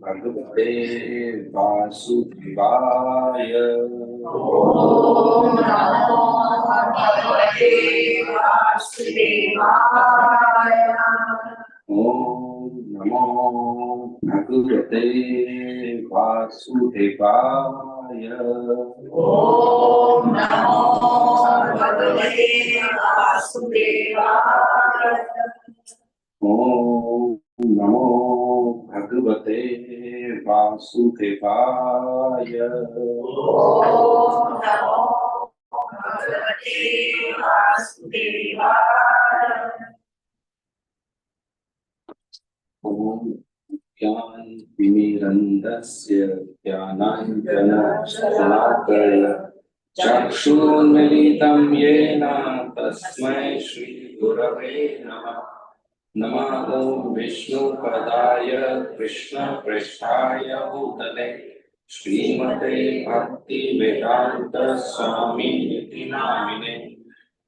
भगवते वासुदेवाय। ओम नमो भगवते वासुदेवाय। ओम नमो भगवते वासुदेवाय। ओम नमो भगवते वासुदेवाय। ओम नमो भगवते वासुदेवाय। ओम नमो भगवते वासुदेवाय। ओम ज्ञानतिमिरन्धस्य ज्ञानाञ्जनशलाकया चक्षुर्मिलितं येन तस्मै श्रीगुरवे नमः। नमः ॐ विष्णुपदाय कृष्णपृष्ठाय भूतले श्रीमते भक्तिवेदान्त स्वामिनिति नामिने।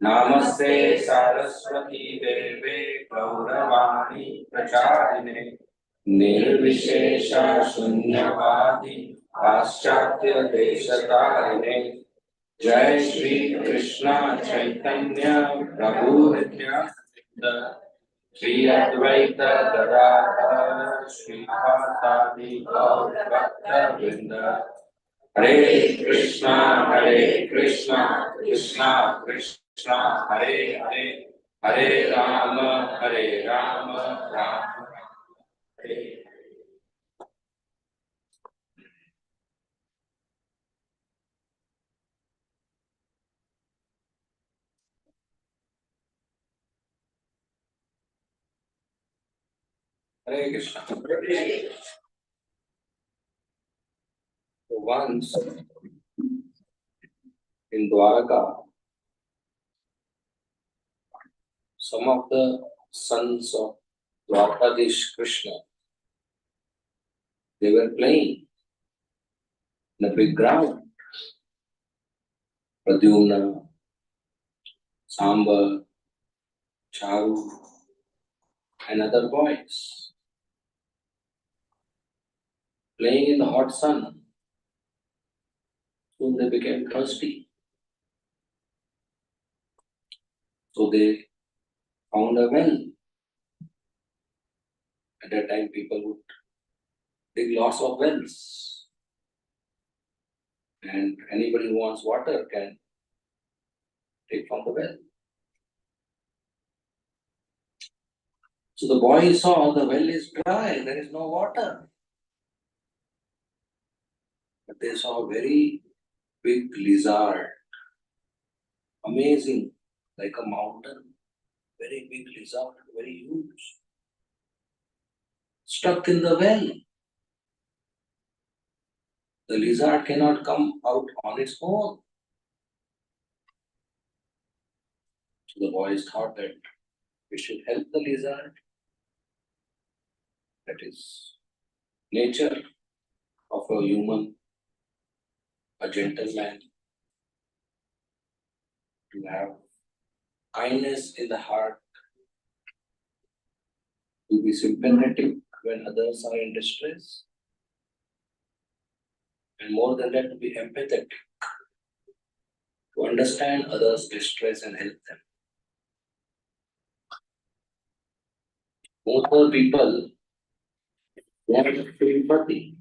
नमस्ते सरस्वती देवे गौरवाणी प्रचारिणे निर्विशेष शून्यवादी पाश्चात्य देशतारिणे। जय श्री कृष्ण चैतन्य प्रभु नित्यानंद श्री अद्वैत गदाधर श्रीवासादि गौर भक्त वृंद। हरे कृष्णा कृष्णा कृष्णा हरे हरे, हरे राम राम हरे। Hare Krishna. So once in Dwaraka, some of the sons of Dwarkadish Krishna, they were playing in a big ground. Pradyumna, Samba, Charu, and other boys playing in the hot sun. Soon they became thirsty. So they found a well. At that time, people would dig lots of wells. And anybody who wants water can take from the well. So the boy saw the well is dry, there is no water. But they saw a very big lizard, amazing, like a mountain, very big lizard, very huge, stuck in the well. The lizard cannot come out on its own. So the boys thought that we should help the lizard. That is nature of a human, a gentleman, to have kindness in the heart, to be sympathetic when others are in distress, and more than that, to be empathetic, to understand others' distress and help them. Most of the people want sympathy,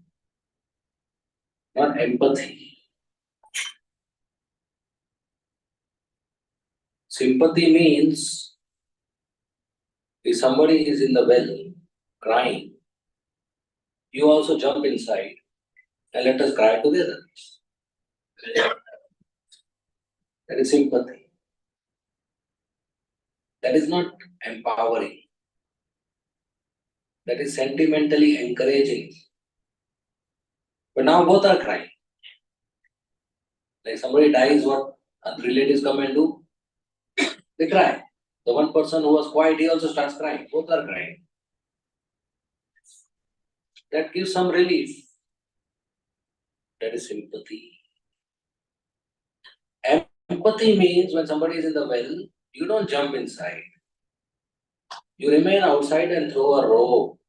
not empathy. Sympathy means if somebody is in the well crying, you also jump inside and let us cry together. That is sympathy. That is not empowering. That is sentimentally encouraging. But now both are crying. Like somebody dies, what other relatives come and do? They cry. The one person who was quiet, he also starts crying. Both are crying. That gives some relief. That is sympathy. Empathy means when somebody is in the well, you don't jump inside. You remain outside and throw a rope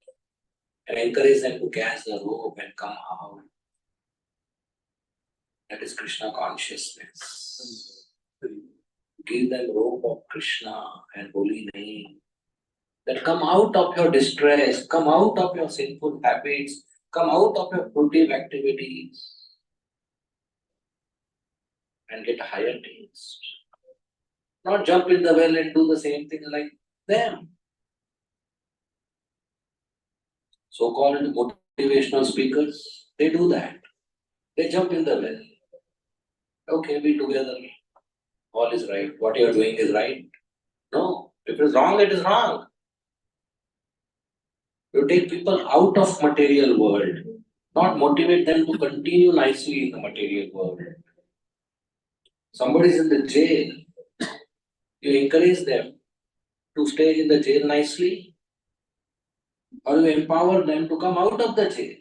and encourage them to catch the rope and come out. That is Krishna consciousness. Give them rope of Krishna and holy name. That come out of your distress, come out of your sinful habits, come out of your fruitive activities and get higher taste. Not jump in the well and do the same thing like them. So-called motivational speakers, they do that. They jump in the well. Okay, be together. All is right. What you are doing is right. No, if it is wrong, it is wrong. You take people out of material world, not motivate them to continue nicely in the material world. Somebody is in the jail, you encourage them to stay in the jail nicely, or you empower them to come out of the jail.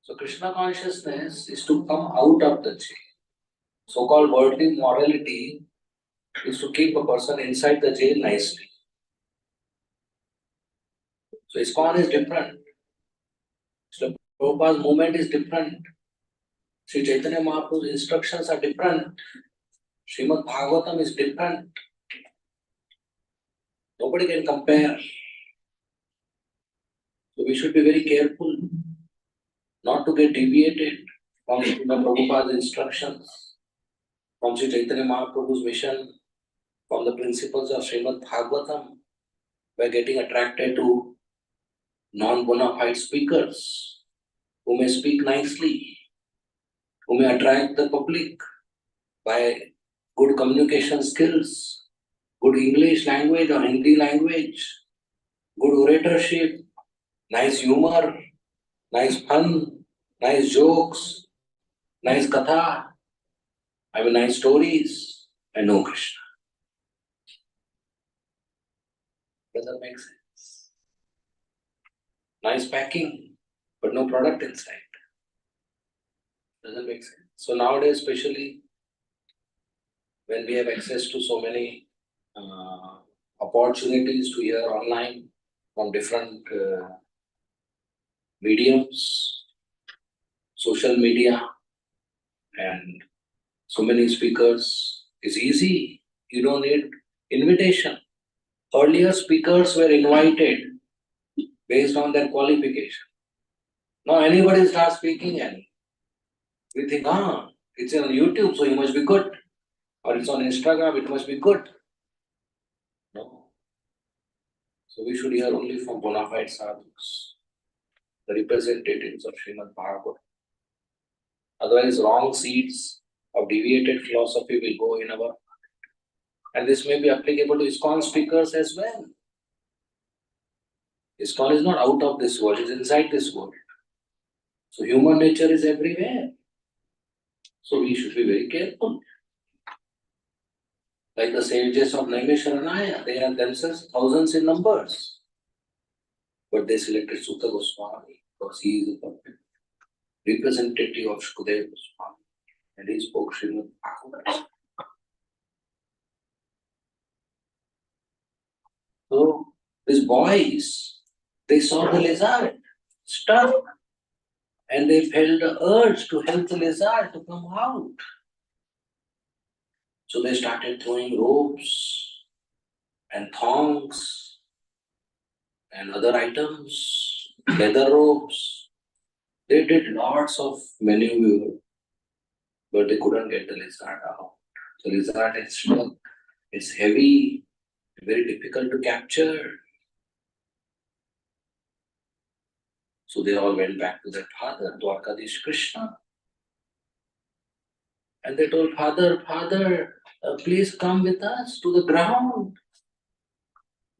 So Krishna consciousness is to come out of the jail. So-called worldly morality is to keep a person inside the jail nicely. So ISKCON is different. So Prabhupada's movement is different. Sri Chaitanya Mahaprabhu's instructions are different. Srimad Bhagavatam is different. Nobody can compare. So we should be very careful not to get deviated from Srimad Prabhupada's instructions, from Sri Chaitanya Mahaprabhu's mission, from the principles of Srimad Bhagavatam, by getting attracted to non-bona fide speakers who may speak nicely, who may attract the public by good communication skills, good English language or Hindi language, good oratorship, nice humor, nice fun, nice jokes, nice katha, nice stories, and no Krishna. Doesn't make sense. Nice packing, but no product inside. Doesn't make sense. So nowadays, especially when we have access to so many opportunities to hear online from different mediums, social media, and so many speakers, it's easy. You don't need invitation. Earlier speakers were invited based on their qualification. Now anybody starts speaking and we think, it's on YouTube, so you must be good. Or it's on Instagram, it must be good. No. So we should hear only from bona fide sadhus, the representatives of Srimad Bhagavatam. Otherwise, wrong seeds of deviated philosophy will go in our. And this may be applicable to ISKCON speakers as well. ISKCON is not out of this world, it's inside this world. So human nature is everywhere. So we should be very careful. Like the sages of Naimisharanaya, they are themselves thousands in numbers. But they selected Sutta Goswami because he is a perfect representative of Shukadeva Goswami. And he spoke Srimad Bhagavatam. So these boys, they saw the lizard stuck and they felt the urge to help the lizard to come out. So they started throwing ropes and thongs and other items, leather ropes. They did lots of maneuver, but they couldn't get the lizard out. The lizard is stuck, it's heavy, very difficult to capture. So they all went back to their father, Dwarkadish Krishna. And they told, Father, please come with us to the ground.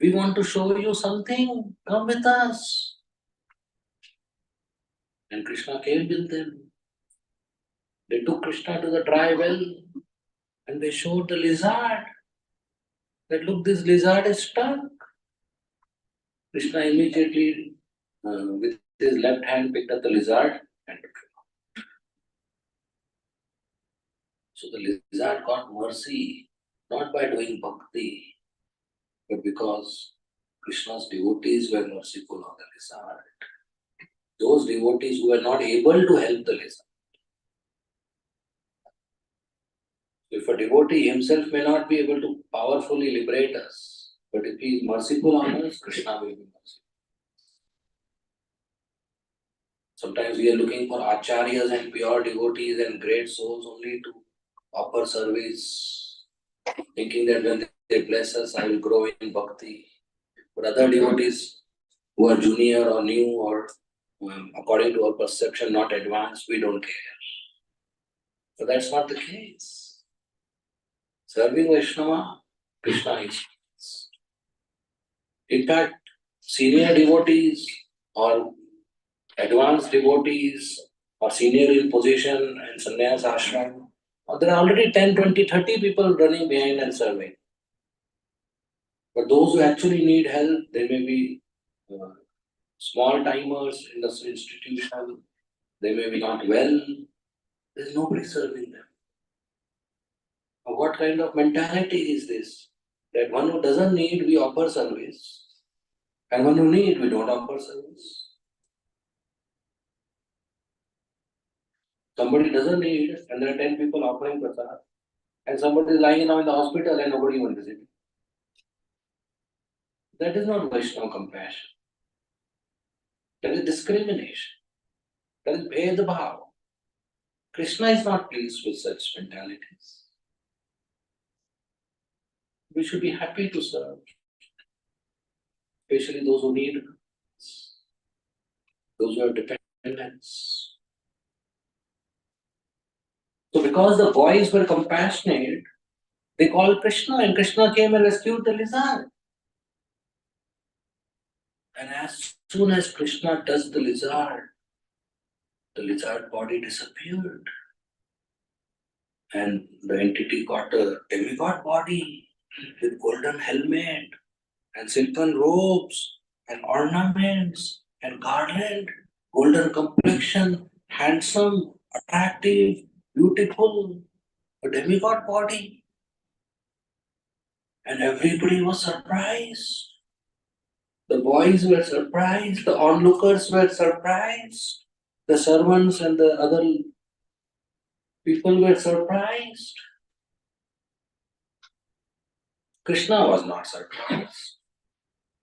We want to show you something. Come with us. And Krishna came with them. They took Krishna to the dry well and they showed the lizard. That look, this lizard is stuck. Krishna immediately, with his left hand, picked up the lizard and took him out. So the lizard got mercy, not by doing bhakti, but because Krishna's devotees were merciful on the lizard. Those devotees who were not able to help the lizard. If a devotee himself may not be able to powerfully liberate us, but if he is merciful on us, Krishna will be merciful. Sometimes we are looking for acharyas and pure devotees and great souls only to offer service, thinking that when they bless us, I will grow in bhakti. But other devotees who are junior or new or according to our perception not advanced, we don't care. But that's not the case. Serving Vaishnava, Krishna is. In fact, senior devotees or advanced devotees or senior in position and sannyas ashram, there are already 10, 20, 30 people running behind and serving. But those who actually need help, they may be small timers in the institution, they may be not well, there's nobody serving them. Now, what kind of mentality is this? That one who doesn't need, we offer service, and one who need, we don't offer service. Somebody doesn't need, and there are 10 people offering prasad, and somebody is lying now in the hospital and nobody even visiting. That is not Vaishnava compassion. That is discrimination. That is Bhed Bhav. Krishna is not pleased with such mentalities. We should be happy to serve, especially those who need, those who are dependents. So because the boys were compassionate, they called Krishna and Krishna came and rescued the lizard. And as soon as Krishna touched the lizard body disappeared. And the entity got a demigod body with golden helmet and silken robes and ornaments and garland, golden complexion, handsome, attractive, beautiful, a demigod body. And everybody was surprised. The boys were surprised, the onlookers were surprised, the servants and the other people were surprised. Krishna was not surprised.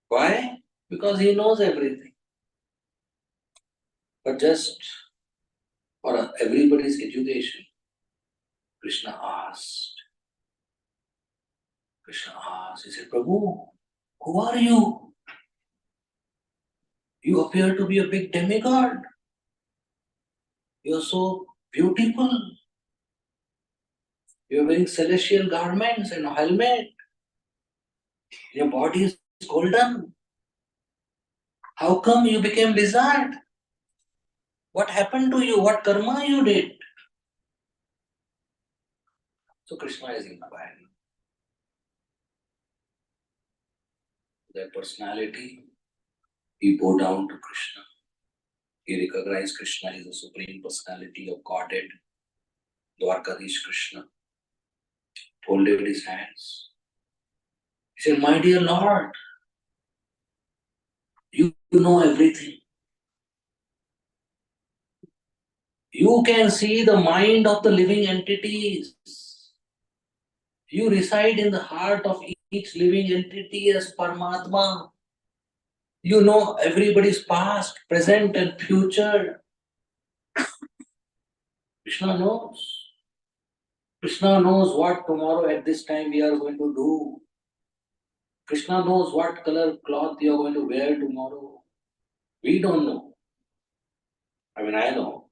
Why? Because he knows everything. But just for everybody's education, Krishna asked, he said, Prabhu, who are you? You appear to be a big demigod. You are so beautiful. You are wearing celestial garments and a helmet. Your body is golden. How come you became lizard? What happened to you? What karma you did? So Krishna is inquiring. Their personality, he bowed down to Krishna. He recognized Krishna is the supreme personality of Godhead, Dwarkadish Krishna. Folded his hands. He said, my dear Lord, you know everything. You can see the mind of the living entities. You reside in the heart of each living entity as Paramatma. You know everybody's past, present and future. Krishna knows. Krishna knows what tomorrow at this time we are going to do. Krishna knows what color cloth you are going to wear tomorrow. We don't know. I know.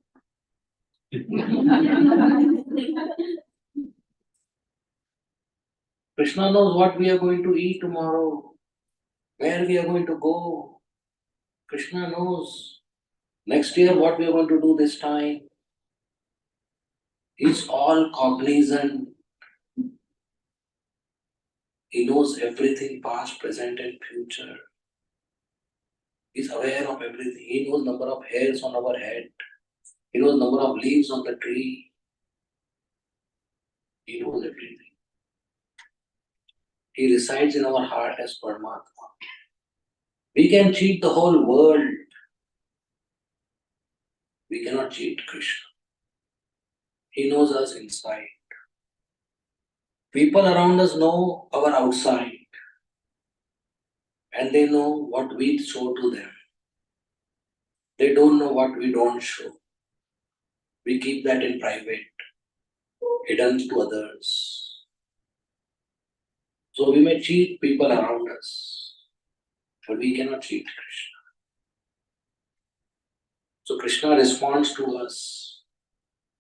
Krishna knows what we are going to eat tomorrow, where we are going to go. Krishna knows next year what we are going to do this time. He's all cognizant. He knows everything, past, present, and future. He's aware of everything. He knows number of hairs on our head. He knows number of leaves on the tree. He knows everything. He resides in our heart as Paramatma. We can cheat the whole world. We cannot cheat Krishna. He knows us inside. People around us know our outside. And they know what we show to them. They don't know what we don't show. We keep that in private, hidden to others. So we may cheat people around us, but we cannot cheat Krishna. So Krishna responds to us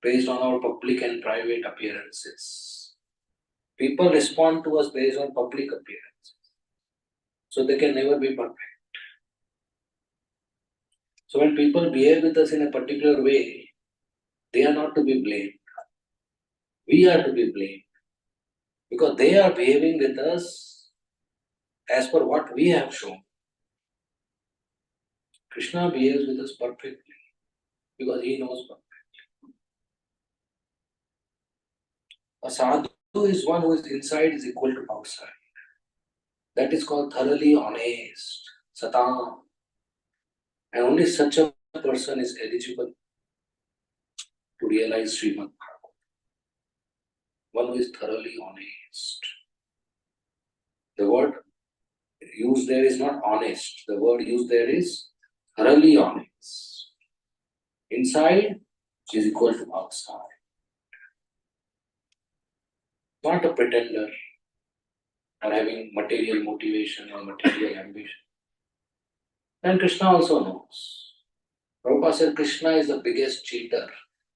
based on our public and private appearances. People respond to us based on public appearances. So they can never be perfect. So when people behave with us in a particular way, they are not to be blamed. We are to be blamed. Because they are behaving with us as per what we have shown. Krishna behaves with us perfectly because he knows perfectly. A sadhu is one who is inside is equal to outside. That is called thoroughly honest, satam. And only such a person is eligible to realize Srimad Bhagavatam. One who is thoroughly honest. The word used there is not honest. The word used there is thoroughly honest. Inside is equal to outside. Not a pretender or having material motivation or material ambition. And Krishna also knows. Prabhupada said Krishna is the biggest cheater.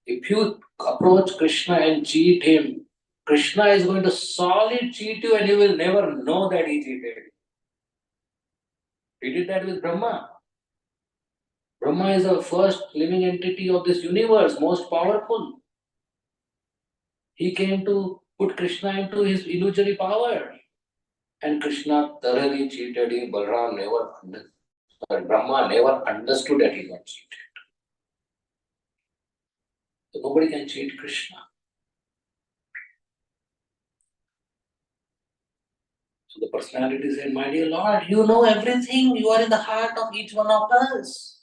If you approach Krishna and cheat him, Krishna is going to solidly cheat you and you will never know that he cheated. He did that with Brahma. Brahma is the first living entity of this universe, most powerful. He came to put Krishna into his illusory power. And Krishna thoroughly cheated him. Balram never understood. Brahma never understood that he got cheated. So nobody can cheat Krishna. So the personality said, my dear Lord, you know everything. You are in the heart of each one of us.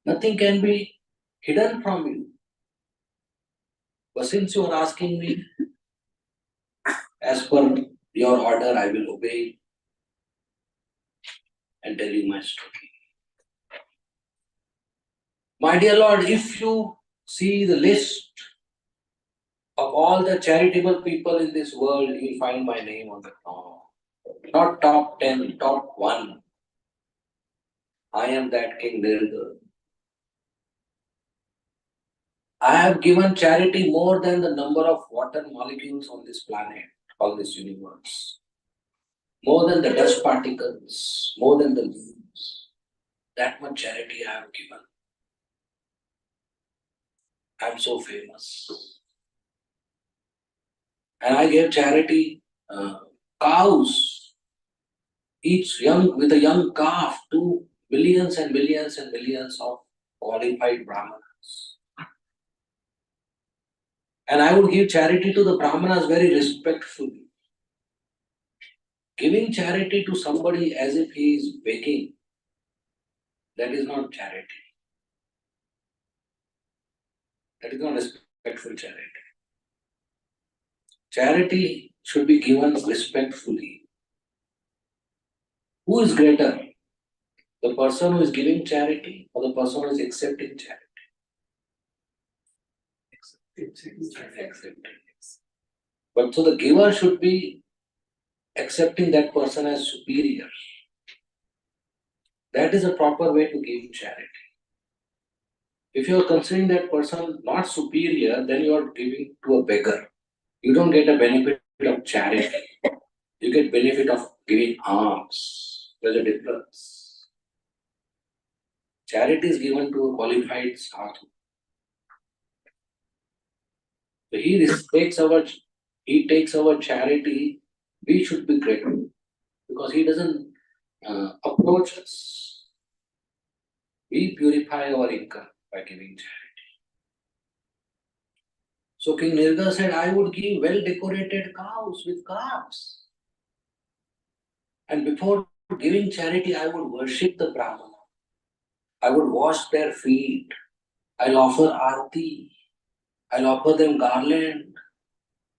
Nothing can be hidden from you. But since you are asking me, as per your order, I will obey and tell you my story. My dear Lord, if you see the list of all the charitable people in this world, you will find my name on the top. Not top 10, top 1. I am that King Nrga. I have given charity more than the number of water molecules on this planet, on this universe. More than the dust particles, more than the leaves. That much charity I have given. I am so famous. And I gave charity cows, each young with a young calf, to millions and millions and millions of qualified Brahmanas. And I would give charity to the Brahmanas very respectfully. Giving charity to somebody as if he is begging, that is not charity. That is not respectful charity. Charity should be given respectfully. Who is greater? The person who is giving charity or the person who is accepting charity? Accepting. But so the giver should be accepting that person as superior. That is a proper way to give charity. If you are considering that person not superior, then you are giving to a beggar. You don't get a benefit of charity. You get benefit of giving alms. There's a difference. Charity is given to a qualified sadhu. So he takes our charity. We should be grateful because he doesn't approach us. We purify our income by giving charity. So King Nrga said, I would give well decorated cows with calves. And before giving charity, I would worship the Brahmana. I would wash their feet. I'll offer arti. I'll offer them garland.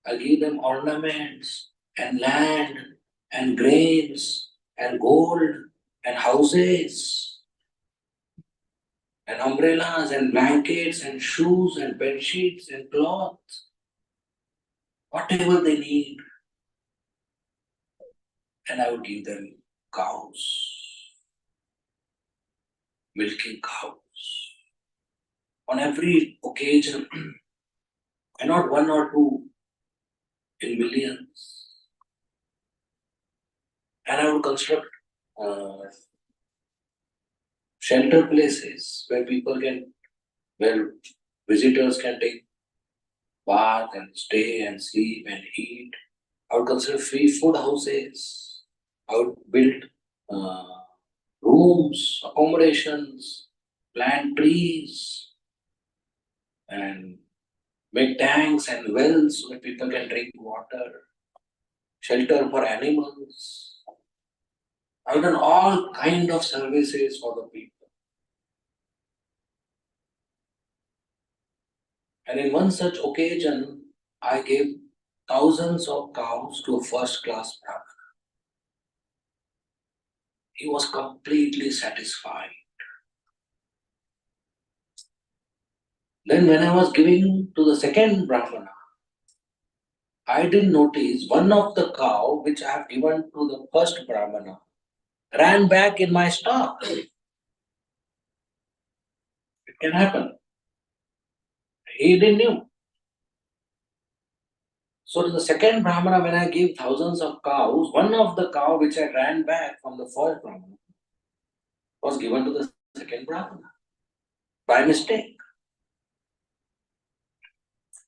I'll give them ornaments and land and grains and gold and houses and umbrellas and blankets and shoes and bed sheets and cloths. Whatever they need. And I would give them cows, milking cows. On every occasion, and not one or two, in millions. And I would construct uh, shelter places where visitors can take bath and stay and sleep and eat. I would consider free food houses. I would build uh, rooms, accommodations, plant trees, and make tanks and wells where people can drink water, shelter for animals. I've done all kind of services for the people. And in one such occasion, I gave thousands of cows to a first class Brahmin. He was completely satisfied. Then when I was giving to the second Brahmana, I didn't notice one of the cow which I have given to the first Brahmana ran back in my stock. It can happen. He didn't know. So to the second Brahmana, when I gave thousands of cows, one of the cow which I ran back from the first Brahmana was given to the second Brahmana by mistake,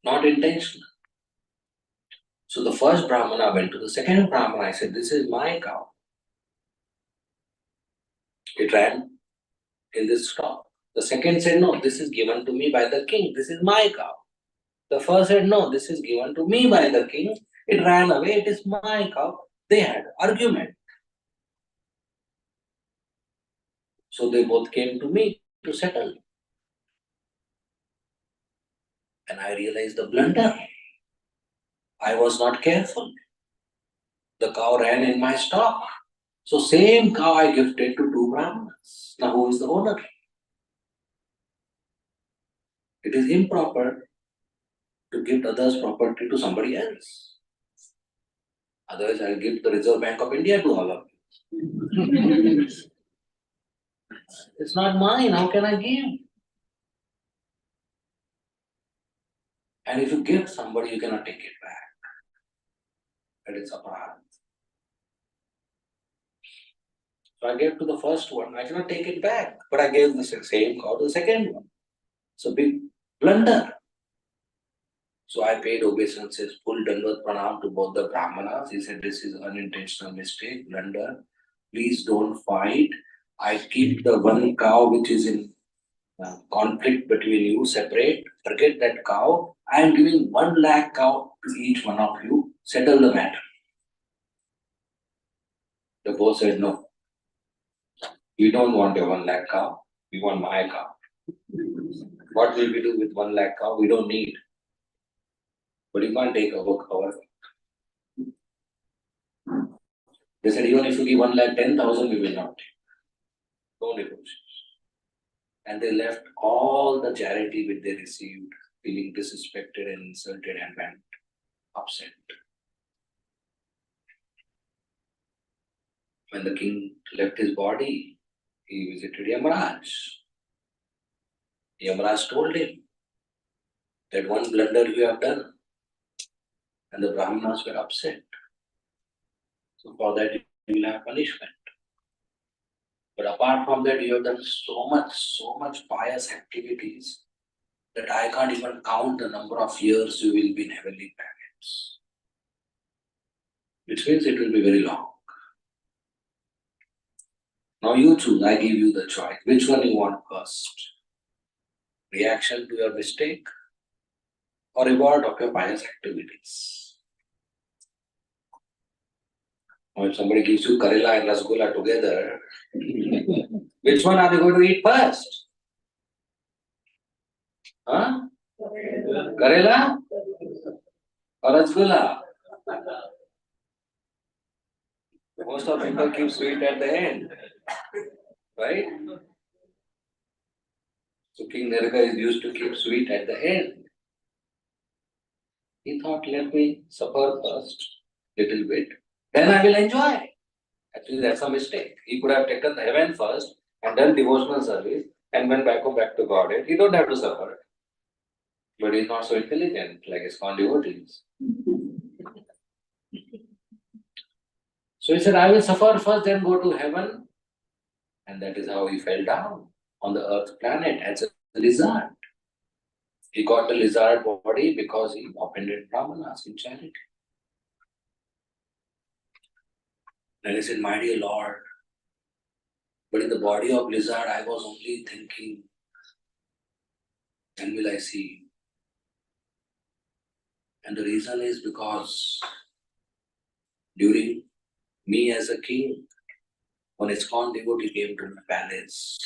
not intentional. So the first Brahmana went to the second Brahmana. I said, this is my cow. It ran in this stock. The second said, no, this is given to me by the king. This is my cow. The first said, no, this is given to me by the king. It ran away. It is my cow. They had argument. So they both came to me to settle. And I realized the blunder. I was not careful. The cow ran in my stock. So same cow I gifted to two Brahmanas. Now who is the owner? It is improper to gift others' property to somebody else. Otherwise, I'll give the Reserve Bank of India to all of you. It's not mine. How can I give? And if you give somebody, you cannot take it back. That is aparad. So I gave to the first one. I cannot take it back. But I gave the same cow to the second one. So big blunder. So I paid obeisances, full dandavat pranam to both the Brahmanas. He said, this is unintentional mistake, blunder. Please don't fight. I keep the one cow which is in conflict between you separate. Forget that cow. I am giving 1 lakh cow to each one of you. Settle the matter. The boss said, no, we don't want a 1 lakh cow. We want my cow. What will we do with 1 lakh cow? We don't need. But you can't take our cow. They said, even if you give 1 lakh 10,000, we will not take. No negotiation. And they left all the charity which they received, feeling disrespected and insulted and went upset. When the king left his body, he visited Yamaraj. Yamaraj told him that one blunder you have done, and the Brahmanas were upset. So for that you will have punishment. But apart from that, you have done so much pious activities that I can't even count the number of years you will be in heavenly planets. Which means it will be very long. Now you choose, I give you the choice. Which one you want first? Reaction to your mistake or reward of your pious activities? Now if somebody gives you Karela and Rasgulla together, which one are they going to eat first? Huh? Karela or Rasgulla? Most of people keep sweet at the end, right? So King Nrga is used to keep sweet at the end. He thought, let me suffer first, little bit, then I will enjoy. Actually, that's a mistake. He could have taken the heaven first and done devotional service and went back to Godhead. He don't have to suffer. But he's not so intelligent like his devotees. So he said, I will suffer first, then go to heaven. And that is how he fell down on the earth planet as a lizard. He got the lizard body because he offended Brahmanas in charity. And he said, my dear Lord, but in the body of lizard, I was only thinking, when will I see you? And the reason is because during me as a king, one ISKCON devotee came to my palace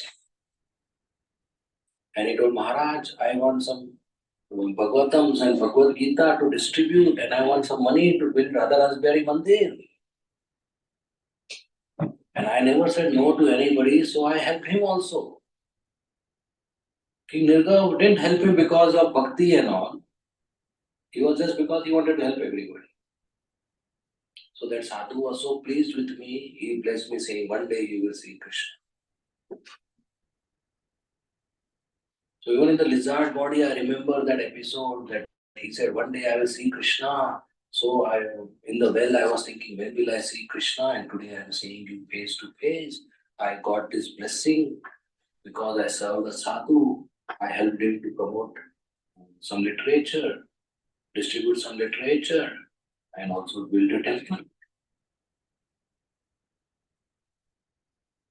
and he told Maharaj, I want some Bhagavatams and Bhagavad Gita to distribute and I want some money to build Radha Rasbari Mandir. And I never said no to anybody, so I helped him also. King Nrga didn't help him because of bhakti and all. He was just because he wanted to help everybody. So that sadhu was so pleased with me, he blessed me saying, one day you will see Krishna. So even in the lizard body, I remember that episode that he said, one day I will see Krishna. So in the well, I was thinking, when will I see Krishna? And today I am seeing you face to face. I got this blessing because I served the sadhu. I helped him to promote some literature, distribute some literature, and also build a temple.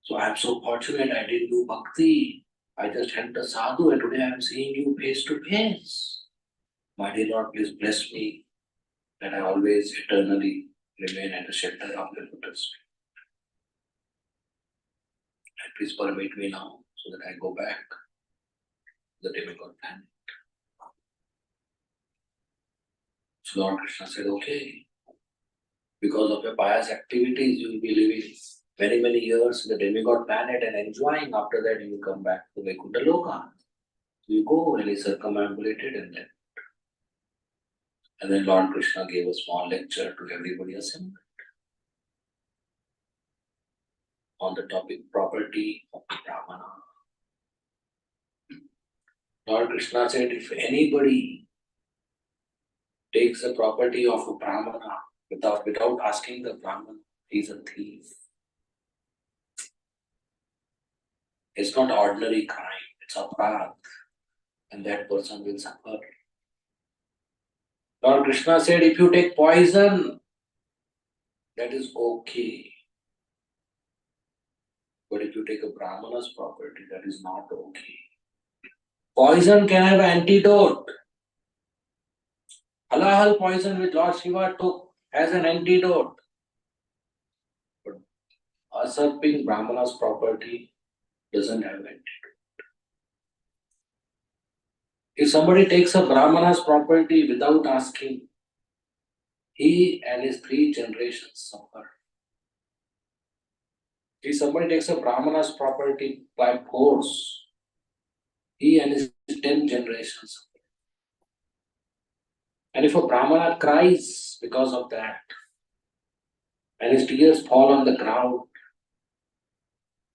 So I am so fortunate I didn't do bhakti. I just helped the sadhu and today I am seeing you face to face. My dear Lord, please bless me that I always eternally remain at the shelter of the lotus feet. And please permit me now so that I go back to the demigod planet. So Lord Krishna said, okay, because of your pious activities, you will be living many years in the demigod planet and enjoying. After that, you will come back to Vaikuntha Loka. You go and he circumambulated and then. And then Lord Krishna gave a small lecture to everybody assembled on the topic property of the Brahmana. Lord Krishna said, if anybody takes the property of a Brahmana without asking the Brahmana, he is a thief. It's not ordinary crime, it's aparadh, and that person will suffer. Lord Krishna said, if you take poison, that is okay. But if you take a Brahmana's property, that is not okay. Poison can have an antidote. Halahal poison which Lord Shiva took as an antidote. But usurping Brahmana's property doesn't have an antidote. If somebody takes a Brahmana's property without asking, he and his 3 generations suffer. If somebody takes a Brahmana's property by force, he and his 10 generations suffer. And if a Brahmana cries because of that, and his tears fall on the ground,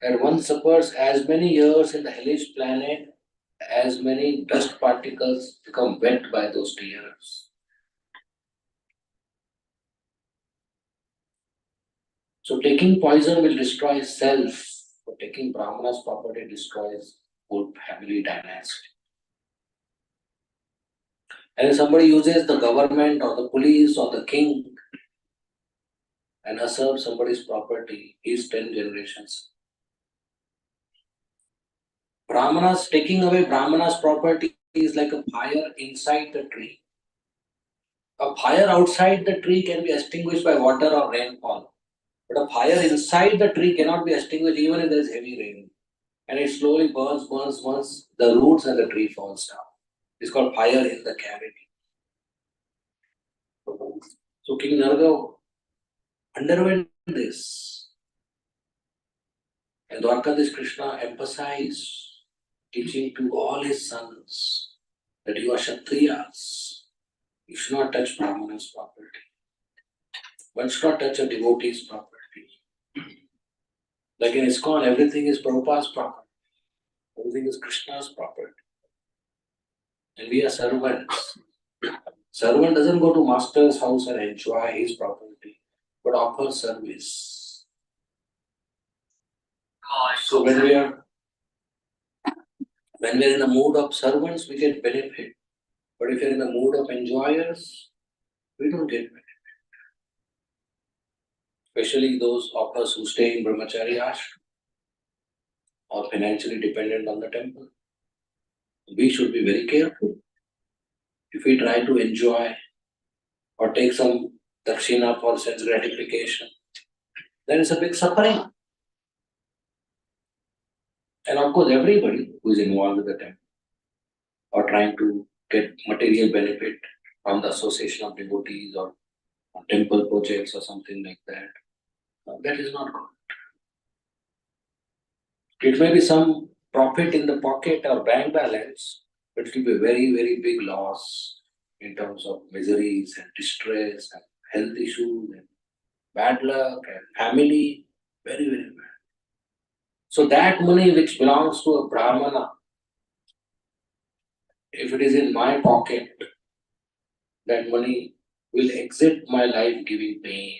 and one suffers as many years in the hellish planet as many dust particles become wet by those tears. So taking poison will destroy self, but taking Brahmana's property destroys whole family dynasty. And if somebody uses the government or the police or the king and usurps somebody's property, he's 10 generations. Brahmanas, taking away Brahmana's property is like a fire inside the tree. A fire outside the tree can be extinguished by water or rainfall. But a fire inside the tree cannot be extinguished even if there is heavy rain. And it slowly burns, the roots and the tree falls down. It's called fire in the cavity. So King Nrga underwent this. And Dwarkadish Krishna emphasized, teaching to all his sons that you are Kshatriyas. You should not touch Brahmana's property. One should not touch a devotee's property. Like in ISKCON, everything is Prabhupada's property. Everything is Krishna's property. And we are servants. Servant doesn't go to master's house and enjoy his property, but offer service. So when we are in the mood of servants, we get benefit. But if you're in the mood of enjoyers, we don't get benefit. Especially those of us who stay in brahmachari ashram or financially dependent on the temple. We should be very careful. If we try to enjoy or take some dakshina for sense gratification, then it's a big suffering. And of course, everybody who is involved with the temple or trying to get material benefit from the association of devotees or temple projects or something like that, that is not good. It may be some profit in the pocket or bank balance, but it will be a very, very big loss in terms of miseries and distress and health issues and bad luck and family, very, very bad. So that money which belongs to a Brahmana, if it is in my pocket, that money will exit my life giving pain.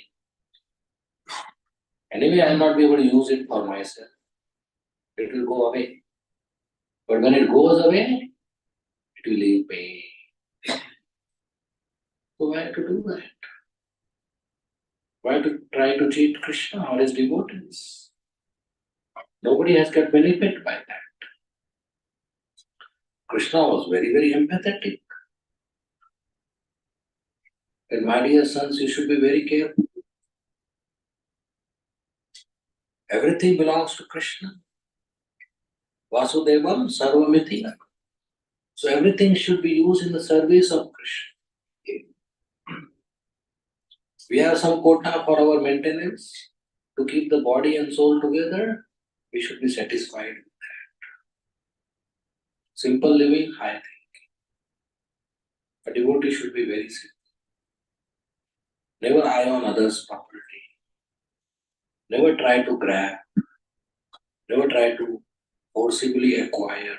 Anyway, I will not be able to use it for myself. It will go away. But when it goes away, it will leave pain. So why to do that? Why to try to cheat Krishna or his devotees? Nobody has got benefit by that. Krishna was very, very empathetic. And my dear sons, you should be very careful. Everything belongs to Krishna. Vasudevam sarvamiti. So everything should be used in the service of Krishna. We have some quota for our maintenance to keep the body and soul together. We should be satisfied with that. Simple living, high thinking. A devotee should be very simple. Never eye on others' property. Never try to grab. Never try to forcibly acquire.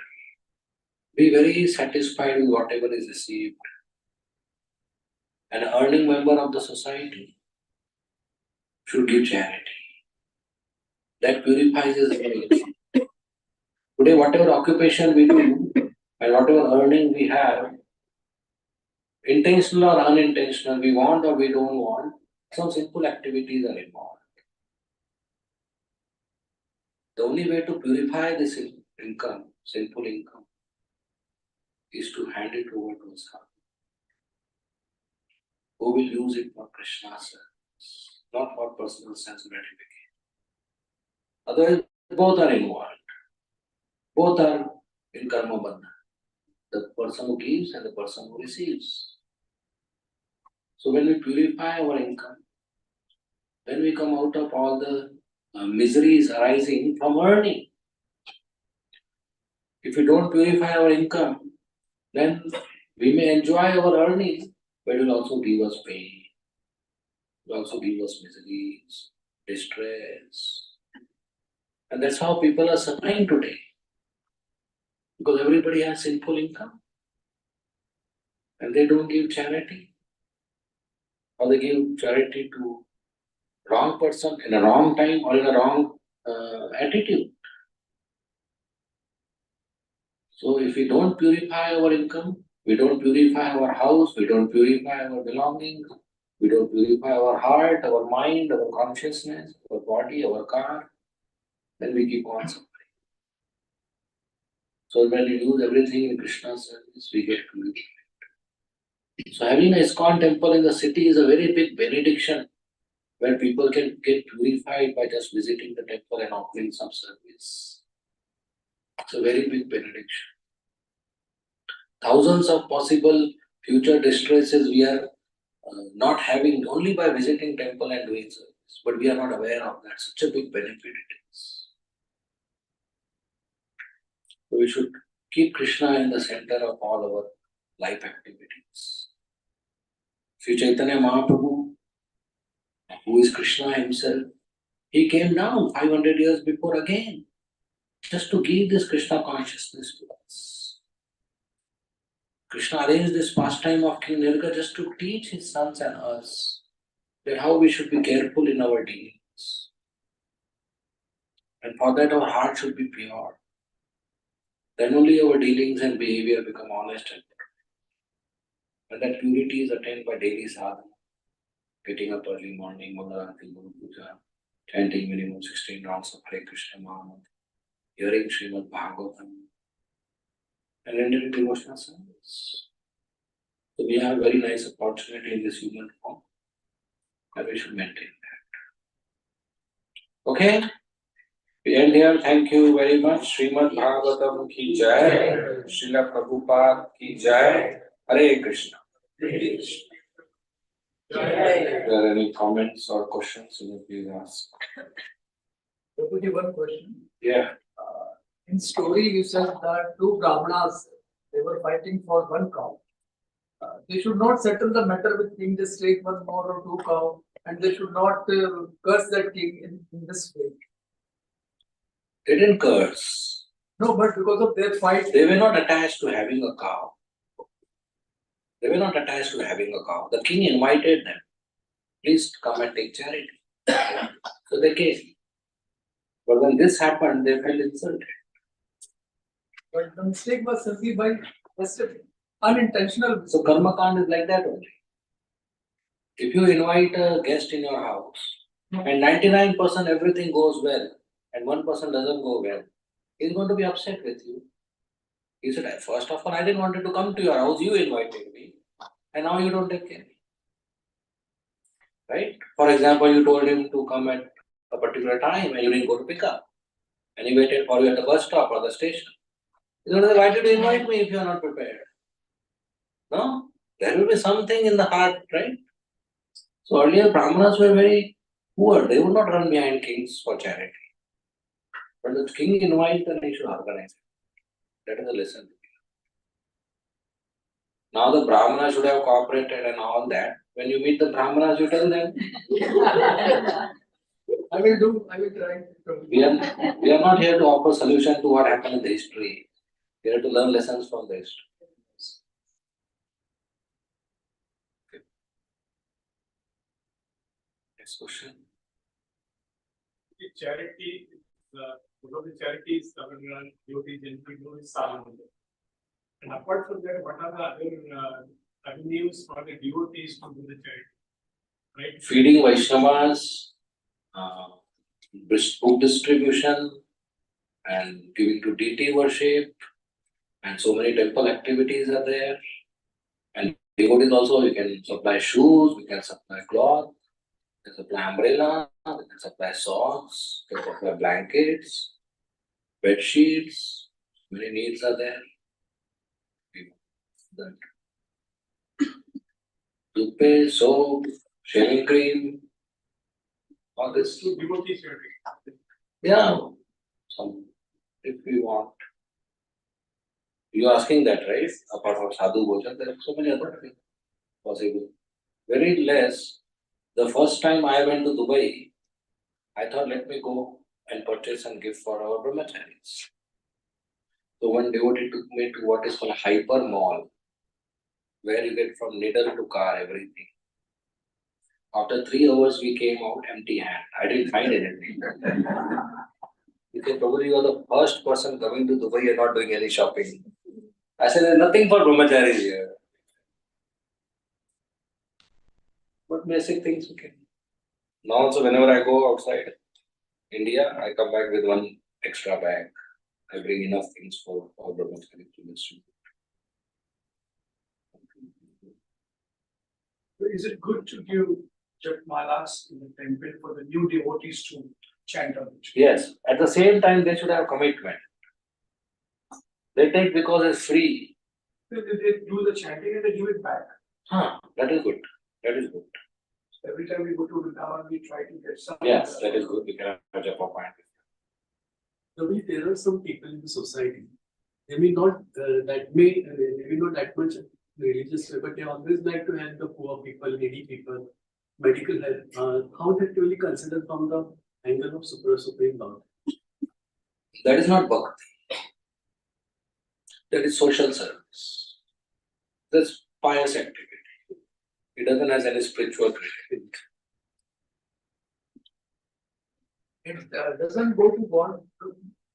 Be very satisfied with whatever is received. An earning member of the society should give charity. That purifies his image. Today, whatever occupation we do and whatever earning we have, intentional or unintentional, we want or we don't want, some simple activities are involved. The only way to purify this income, sinful income, is to hand it over to someone who will use it for Krishna's service, not for personal sense gratification. Otherwise, both are involved. Both are in karma bandha. The person who gives and the person who receives. So when we purify our income, then we come out of all the miseries arising from earning. If we don't purify our income, then we may enjoy our earnings, but it will also give us pain. It will also give us miseries, distress. And that's how people are suffering today. Because everybody has sinful income. And they don't give charity. Or they give charity to wrong person in a wrong time or in a wrong attitude. So if we don't purify our income, we don't purify our house, we don't purify our belongings, we don't purify our heart, our mind, our consciousness, our body, our car, then we keep on suffering. So when we use everything in Krishna's service, we get purified. So having a ISKCON temple in the city is a very big benediction where people can get purified by just visiting the temple and offering some service. It's a very big benediction. Thousands of possible future distresses we are not having only by visiting temple and doing service, but we are not aware of that. Such a big benefit it is. So we should keep Krishna in the center of all our life activities. Sri Chaitanya Mahaprabhu, who is Krishna himself, he came down 500 years before again, just to give this Krishna consciousness to us. Krishna arranged this pastime of King Nrga just to teach his sons and us that how we should be careful in our dealings. And for that our heart should be pure. Then only our dealings and behavior become honest and pure. And that purity is attained by daily sadhana. Getting up early morning, Mangalarati, Guru Puja, chanting minimum 16 rounds of Hare Krishna Mahamantra, hearing Srimad Bhagavatam, and entering devotional service. So we have a very nice opportunity in this human form, and we should maintain that. Okay? We end here. Thank you very much. Srimad Bhagavatam ki jai. Srila Prabhupada ki jai. Hare Krishna. If there are any comments or questions, you may please ask. Prabhuji, one question. Yeah. In story, you said that two Brahmanas, they were fighting for one cow. They should not settle the matter with king, just take one more or two cow, and they should not curse that king in this way. They didn't curse. No, but because of their fight, They were not attached to having a cow. They were not attached to having a cow. The king invited them. Please come and take charity. So they came. But when this happened, they felt insulted. but the mistake was simply by just unintentional. So karma kand is like that only. If you invite a guest in your house and 99% everything goes well and 1% doesn't go well, he's going to be upset with you. He said, first of all, I didn't want to come to your house, you invited me, and now you don't take care. Right? For example, you told him to come at a particular time and you didn't go to pick up. And he waited for you at the bus stop or the station. He's going to say, why did you invite me if you are not prepared? No? There will be something in the heart, right? So earlier Brahmanas were very poor. They would not run behind kings for charity. But the king invites, then he should organize it. That is a lesson. Now the Brahmanas should have cooperated and all that. When you meet the Brahmanas, you tell them. I will try. We are not here to offer solution to what happened in the history. We are here to learn lessons from the history. Okay. Next question. The charity, one of the charities our devotees generally do is sadhana. And apart from that, what are the other avenues for the devotees to do the charity? Right? Feeding Vaishnavas, book distribution, and giving to deity worship, and so many temple activities are there. And devotees also, we can supply shoes, we can supply cloth, we can supply umbrella, we can supply socks, we can supply blankets, bed sheets, many needs are there. That toothpaste, soap, shaving cream, all this. To devotees charity. Yeah, some if we want. You're asking that, right? Apart from sadhu bhojan, there are so many other things possible. Very less. The first time I went to Dubai, I thought let me go and purchase and give for our brahmacharis. So one devotee took me to what is called hyper mall, where you get from needle to car, everything. After 3 hours, we came out empty hand. I didn't find anything. He said, probably you are the first person coming to Dubai and not doing any shopping. I said, there's nothing for brahmacharis here. But basic things, okay. Now also, whenever I go outside India, I come back with one extra bag. I bring enough things for all brahmacharis to distribute. Is it good to give Japmalas in the temple for the new devotees to chant on it? Yes, at the same time, they should have commitment. They take because it's free. They do the chanting and they give it back. That is good. That is good. Every time we go to Vrindavan, we try to get some. Yes, that is good. We can have a japa point. Ravi, there are some people in the society. They may not maybe not that much religious, but they always like to help the poor people, needy people, medical help. How that will be considered from the angle of Supreme Lord? That is not bhakti. That is social service. That's pious activity. It doesn't have any spiritual credit. It doesn't go to God.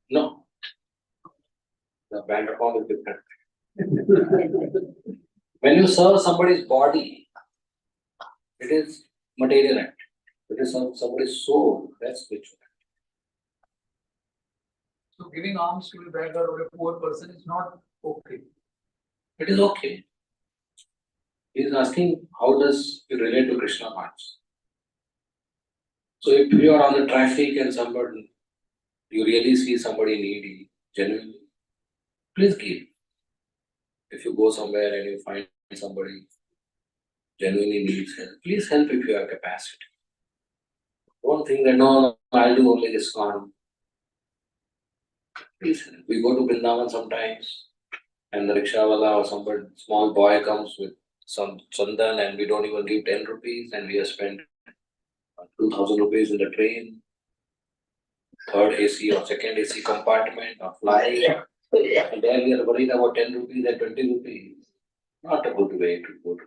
No. The bank account is different. When you serve somebody's body, it is material act. It is somebody's soul. That's spiritual. So giving alms to a beggar or a poor person is not okay. It is okay. He is asking how does it relate to Krishna hearts. So if you are on the traffic and you really see somebody needy, genuinely, please give. If you go somewhere and you find somebody genuinely needs help, please help if you have capacity. Don't think that no, I'll do only this one. Please help. We go to Vrindavan sometimes and the rickshawala or somebody, small boy comes with some chandan and we don't even give 10 rupees and we have spent 2,000 rupees in the train, third AC or second AC compartment or flight. And then we are worried about 10 rupees and 20 rupees. Not a good way to go to.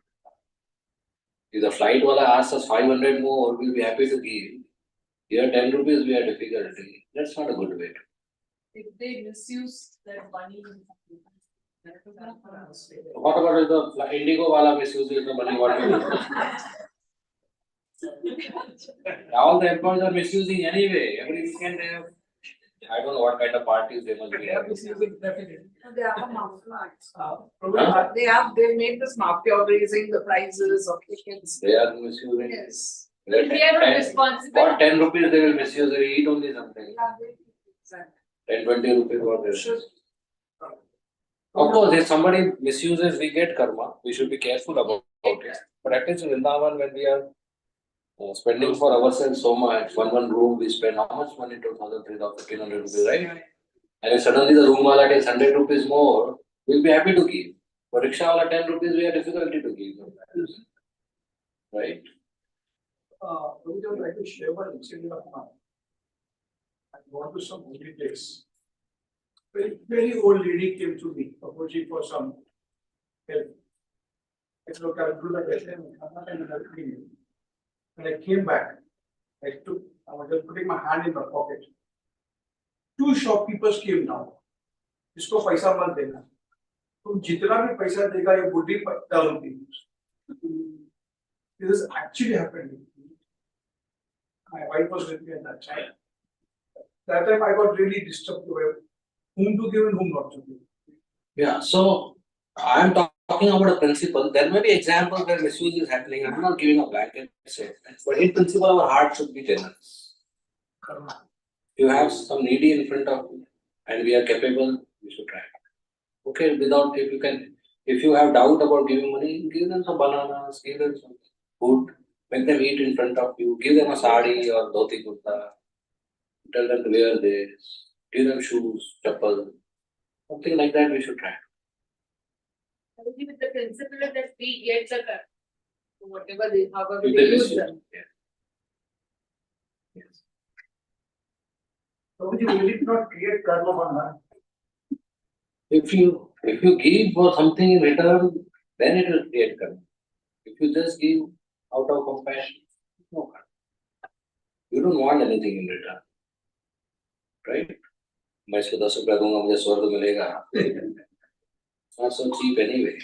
If the flight wala asks us 500 more, we'll be happy to give. Here 10 rupees we have difficulty. That's not a good way to. If they misuse their money. What about if the Indigo wala misuses the money? What will you do? All the employees are misusing anyway. Every weekend they have. I don't know what kind of parties they must be They are having. misusing definitely. They have a mafia. Huh? They made this mafia of raising the prices of tickets. They are misusing. Yes. They They are not 10 responsible. For 10 rupees they will misuse. They eat only something. Exactly. 10, 20 rupees what they Should- Of course, if somebody misuses, we get karma. We should be careful about it. But at least in Vrindavan, when we are spending for ourselves so much, one room we spend how much money? 2,000, 3,000, 1,500 rupees, right? And if suddenly the room wala takes 100 rupees more, we'll be happy to give. For rickshaw wala 10 rupees, we have difficulty to give. Right? We would like to share one incident of mine. I gone to some holy place. Very old lady came to me, approaching for some help. I looked at the when I came back, I was just putting my hand in my pocket. Two shopkeepers came now. इसको पैसा मत देना. तुम जितना भी पैसा देगा ये बुढ़ी डालूंगी. This is actually happening. My wife was with me at that time. That time I got really disturbed where whom to give and whom not to give. Yeah, so I'm talking about a principle. There may be examples where misuse is happening. I'm not giving a blanket statement. But in principle, our heart should be generous. You have some needy in front of you and we are capable, we should try. Okay, if you have doubt about giving money, give them some bananas, give them some food, make them eat in front of you, give them a sari or dhoti kurta, tell them to wear this, give them shoes, chappal, something like that we should try. With the principle that we get the whatever they, however If they they use misuse, them. yeah. Yes. So we did not create karma bandhan. If you give for something in return, then it will create karma. If you just give out of compassion, no karma. You don't want anything in return, right? मैं इसको 10 रुपया दूंगा मुझे स्वर्ग मिलेगा. It's not so cheap anyway.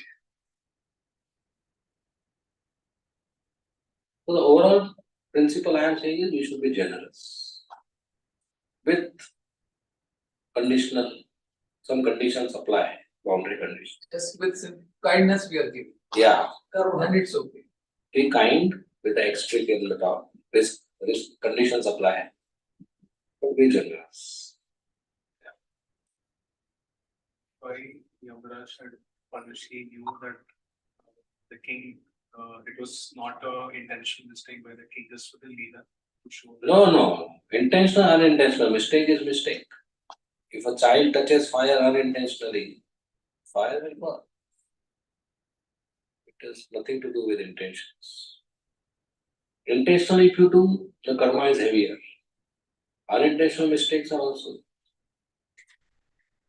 So the overall principle I am saying is we should be generous with conditional, some conditions apply, boundary conditions. Just with some kindness we are giving, Yeah, and it's okay. be kind with the extra in the top. Risk conditions apply, but be generous. Why Yamaraj had punished, he knew that the king, it was not a intentional mistake by the king, just for the leader to show that. No. Intentional, unintentional. Mistake is mistake. If a child touches fire unintentionally, fire will burn. It has nothing to do with intentions. Intentionally, if you do, the karma is heavier. Unintentional mistakes are also.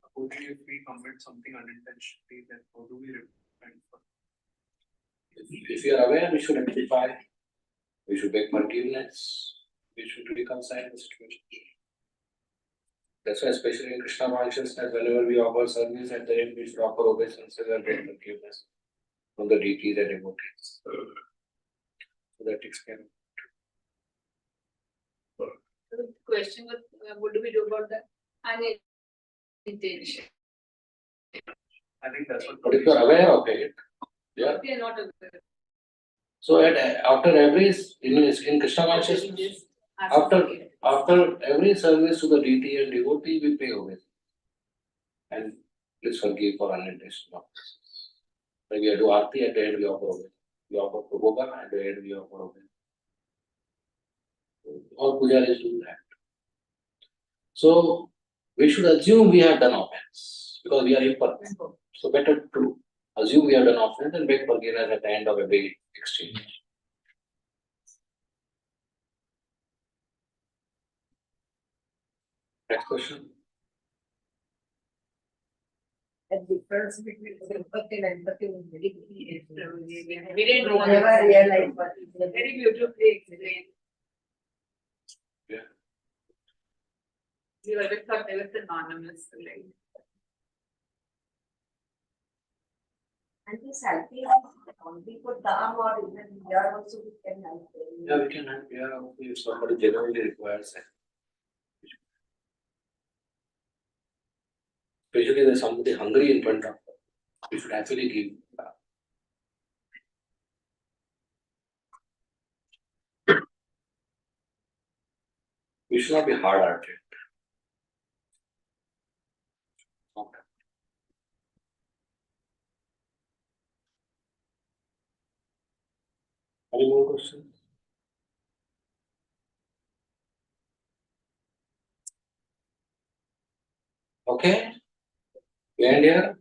Supposing if we commit something unintentionally, then how do we repent for it? If you are aware, we should rectify. We should beg forgiveness. We should reconcile the situation. That's why, especially in Krishna consciousness, whenever we offer service, at the end we should offer obeisances and beg forgiveness from the deities and devotees. So that takes care. So the question was, what do we do about that? Unintention. I think that's what. But if you are aware of it, yeah. We are not aware. So after every in Krishna consciousness, after every service to the deity and devotee, we pay obeisance. And please forgive for unintentional offenses. Like we do arti, at the end we offer obeisance. We offer prabhoga, at the end we offer obeisance. All pujaris do that. So we should assume we have done offense because we are imperfect. So better to assume we have done offense and beg forgiveness at the end of every exchange. Next question. The difference between sympathy and empathy is very We clear. didn't know. Never realized what is the Very beautifully explained. Yeah. We always thought they were synonymous, like. and this helping only for them or even here also we can help them. Yeah, we can help. Yeah, if somebody genuinely requires it. Especially there's somebody hungry in front of them. We should actually give. We should not be hard-hearted. Okay. Any more questions? Okay. We end here.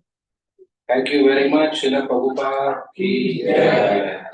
Thank you very much, Srila Prabhupada ki jai.